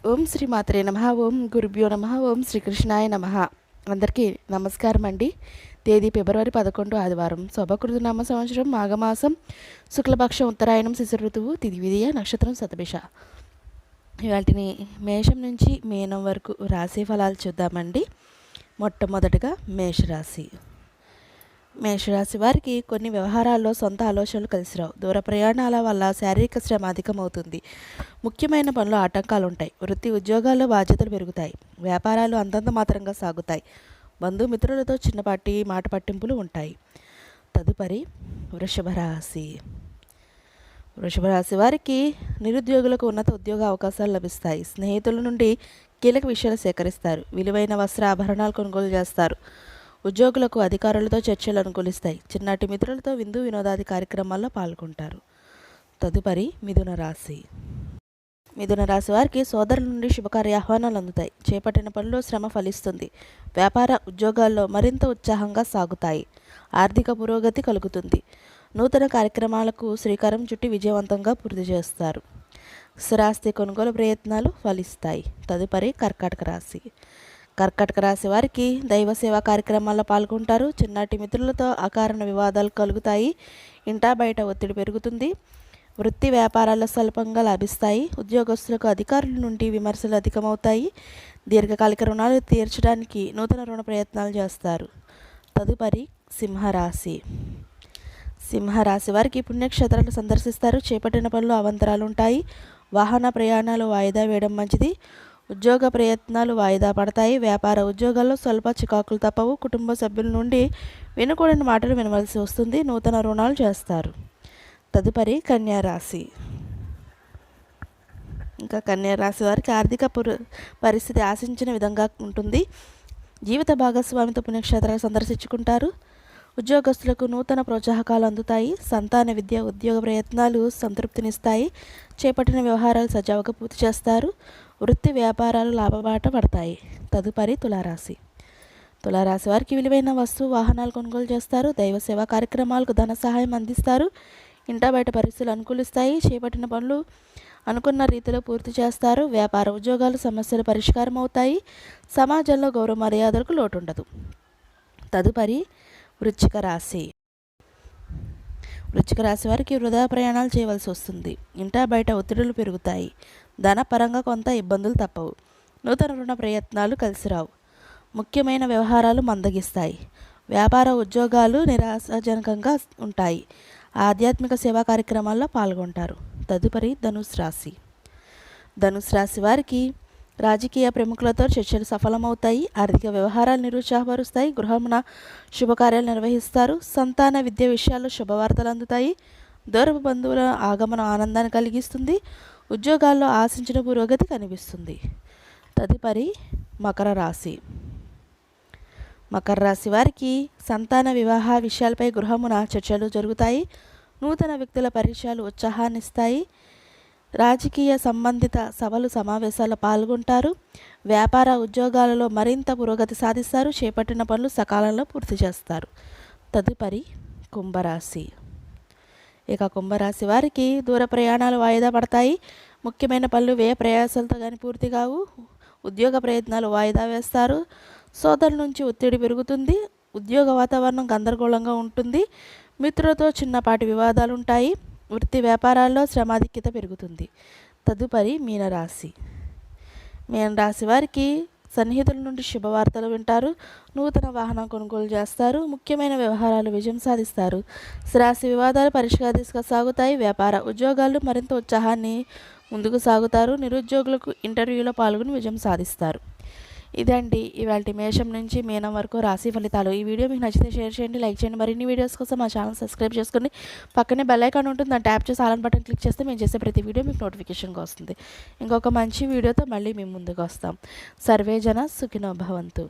ఓం శ్రీ మాత్రే నమః. ఓం గురుభ్యో నమః. ఓం శ్రీకృష్ణాయ నమః. అందరికీ నమస్కారం అండి. తేదీ ఫిబ్రవరి 11 ఆదివారం, శోభకృత నామ సంవత్సరం మాఘమాసం, శుక్లపక్షం, ఉత్తరాయణం, శిశిర ఋతువు, తిథి విధియ, నక్షత్రం శతభిష. వాటిని మేషం నుంచి మీనం వరకు రాశి ఫలాలు చూద్దామండి. మొట్టమొదటిగా మేషరాశి. మేషరాశి వారికి కొన్ని వ్యవహారాల్లో సొంత ఆలోచనలు కలిసిరావు. దూర ప్రయాణాల వల్ల శారీరక శ్రమ అధికమవుతుంది. ముఖ్యమైన పనులు ఆటంకాలు ఉంటాయి. వృత్తి ఉద్యోగాల్లో బాధ్యతలు పెరుగుతాయి. వ్యాపారాలు అంతంత మాత్రంగా సాగుతాయి. బంధుమిత్రులతో చిన్నపాటి మాట పట్టింపులు ఉంటాయి. తదుపరి వృషభ రాశి. వృషభ రాశి వారికి నిరుద్యోగులకు ఉన్నత ఉద్యోగ అవకాశాలు లభిస్తాయి. స్నేహితుల నుండి కీలక విషయాలు సేకరిస్తారు. విలువైన వస్త్ర ఆభరణాలు కొనుగోలు చేస్తారు. ఉద్యోగులకు అధికారులతో చర్చలు అనుకూలిస్తాయి. చిన్నటి మిత్రులతో విందు వినోదాది కార్యక్రమాల్లో పాల్గొంటారు. తదుపరి మిథున రాశి. మిథున రాశి వారికి సోదరుల నుండి శుభకార్య ఆహ్వానాలు అందుతాయి. చేపట్టిన పనిలో శ్రమ ఫలిస్తుంది. వ్యాపార ఉద్యోగాల్లో మరింత ఉత్సాహంగా సాగుతాయి. ఆర్థిక పురోగతి కలుగుతుంది. నూతన కార్యక్రమాలకు శ్రీకారం చుట్టి విజయవంతంగా పూర్తి చేస్తారు. స్థిరాస్తి కొనుగోలు ప్రయత్నాలు ఫలిస్తాయి. తదుపరి కర్కాటక రాశి. కర్కాటక రాశి వారికి దైవ సేవా కార్యక్రమాల్లో పాల్గొంటారు. చిన్నటి మిత్రులతో అకారణ వివాదాలు కలుగుతాయి. ఇంటా బయట ఒత్తిడి పెరుగుతుంది. వృత్తి వ్యాపారాల్లో స్వల్పంగా లాభిస్తాయి. ఉద్యోగస్తులకు అధికారుల నుండి విమర్శలు అధికమవుతాయి. దీర్ఘకాలిక రుణాలు తీర్చడానికి నూతన రుణ ప్రయత్నాలు చేస్తారు. తదుపరి సింహరాశి. సింహరాశి వారికి పుణ్యక్షేత్రాలు సందర్శిస్తారు. చేపట్టిన పనులు అవంతరాలు ఉంటాయి. వాహన ప్రయాణాలు వాయిదా వేయడం మంచిది. ఉద్యోగ ప్రయత్నాలు వాయిదా పడతాయి. వ్యాపార ఉద్యోగాల్లో స్వల్ప చికాకులు తప్పవు. కుటుంబ సభ్యుల నుండి వినకూడని మాటలు వినవలసి వస్తుంది. నూతన రుణాలు చేస్తారు. తదుపరి కన్యారాశి. కన్యారాశి వారికి ఆర్థిక పరిస్థితి ఆశించిన విధంగా ఉంటుంది. జీవిత భాగస్వామితో పుణ్యక్షేత్రాలు సందర్శించుకుంటారు. ఉద్యోగస్తులకు నూతన ప్రోత్సాహకాలు అందుతాయి. సంతాన విద్య, ఉద్యోగ ప్రయత్నాలు సంతృప్తినిస్తాయి. చేపట్టిన వ్యవహారాలు సజావుగా పూర్తి చేస్తారు. వృత్తి వ్యాపారాలు లాభబాట పడతాయి. తదుపరి తులారాశి. తులారాశి వారికి విలువైన వస్తువు వాహనాలు కొనుగోలు చేస్తారు. దైవ సేవా కార్యక్రమాలకు ధన సహాయం అందిస్తారు. ఇంటా బయట పరిస్థితులు అనుకూలిస్తాయి. చేపట్టిన పనులు అనుకున్న రీతిలో పూర్తి చేస్తారు. వ్యాపార ఉద్యోగాలు సమస్యలు పరిష్కారం అవుతాయి. సమాజంలో గౌరవ మర్యాదలకు లోటు ఉండదు. తదుపరి వృశ్చిక రాశి. వృశ్చిక రాశి వారికి వృధా ప్రయాణాలు చేయవలసి వస్తుంది. ఇంటా బయట ఒత్తిడులు పెరుగుతాయి. ధనపరంగా కొంత ఇబ్బందులు తప్పవు. నూతన రుణ ప్రయత్నాలు కలిసిరావు. ముఖ్యమైన వ్యవహారాలు మందగిస్తాయి. వ్యాపార ఉద్యోగాలు నిరాశాజనకంగా ఉంటాయి. ఆధ్యాత్మిక సేవా కార్యక్రమాల్లో పాల్గొంటారు. తదుపరి ధనుసు రాశి. ధనుసు రాశి వారికి రాజకీయ ప్రముఖులతో చర్చలు సఫలమవుతాయి. ఆర్థిక వ్యవహారాలు నిరుత్సాహపరుస్తాయి. గృహమున శుభకార్యాలు నిర్వహిస్తారు. సంతాన విద్య విషయాల్లో శుభవార్తలు అందుతాయి. దూరపు బంధువుల ఆగమనం ఆనందాన్ని కలిగిస్తుంది. ఉద్యోగాల్లో ఆశించిన పురోగతి కనిపిస్తుంది. తదుపరి మకర రాశి. మకర రాశి వారికి సంతాన వివాహ విషయాలపై గృహమున చర్చలు జరుగుతాయి. నూతన వ్యక్తుల పరిచయాలు ఉత్సాహాన్నిస్తాయి. రాజకీయ సంబంధిత సభలు సమావేశాల్లో పాల్గొంటారు. వ్యాపార ఉద్యోగాలలో మరింత పురోగతి సాధిస్తారు. చేపట్టిన పనులు సకాలంలో పూర్తి చేస్తారు. తదుపరి కుంభరాశి. కుంభరాశి వారికి దూర ప్రయాణాలు వాయిదా పడతాయి. ముఖ్యమైన పనులు వ్యయ ప్రయాసాలతో కానీ పూర్తి కావు. ఉద్యోగ ప్రయత్నాలు వాయిదా వేస్తారు. సోదరుల నుంచి ఒత్తిడి పెరుగుతుంది. ఉద్యోగ వాతావరణం గందరగోళంగా ఉంటుంది. మిత్రులతో చిన్నపాటి వివాదాలు ఉంటాయి. వృత్తి వ్యాపారాల్లో శ్రమాధిక్యత పెరుగుతుంది. తదుపరి మీనరాశి. మీనరాశి వారికి సన్నిహితుల నుండి శుభవార్తలు వింటారు. నూతన వాహనం కొనుగోలు చేస్తారు. ముఖ్యమైన వ్యవహారాలు విజయం సాధిస్తారు. స్థిరాస్తి వివాదాలు పరిష్కార దిశగా సాగుతాయి. వ్యాపార ఉద్యోగాలు మరింత ఉత్సాహాన్ని ముందుకు సాగుతారు. నిరుద్యోగులకు ఇంటర్వ్యూలో పాల్గొని విజయం సాధిస్తారు. ఇదండి ఇవాళ మేషం నుంచి మీనం వరకు రాశి ఫలితాలు. ఈ వీడియో మీకు నచ్చితే షేర్ చేయండి, లైక్ చేయండి. మరిన్ని వీడియోస్ కోసం మా ఛానల్ సబ్స్క్రైబ్ చేసుకోండి. పక్కనే బెల్ ఐకాన్ ఉంటుంది. దాన్ని ట్యాప్ చేసి ఆల్ బటన్ క్లిక్ చేస్తే మేము చేసే ప్రతి వీడియో మీకు నోటిఫికేషన్గా వస్తుంది. ఇంకొక మంచి వీడియోతో మళ్ళీ మేము ముందుకు వస్తాం. సర్వే జన సుఖినో భవంతు.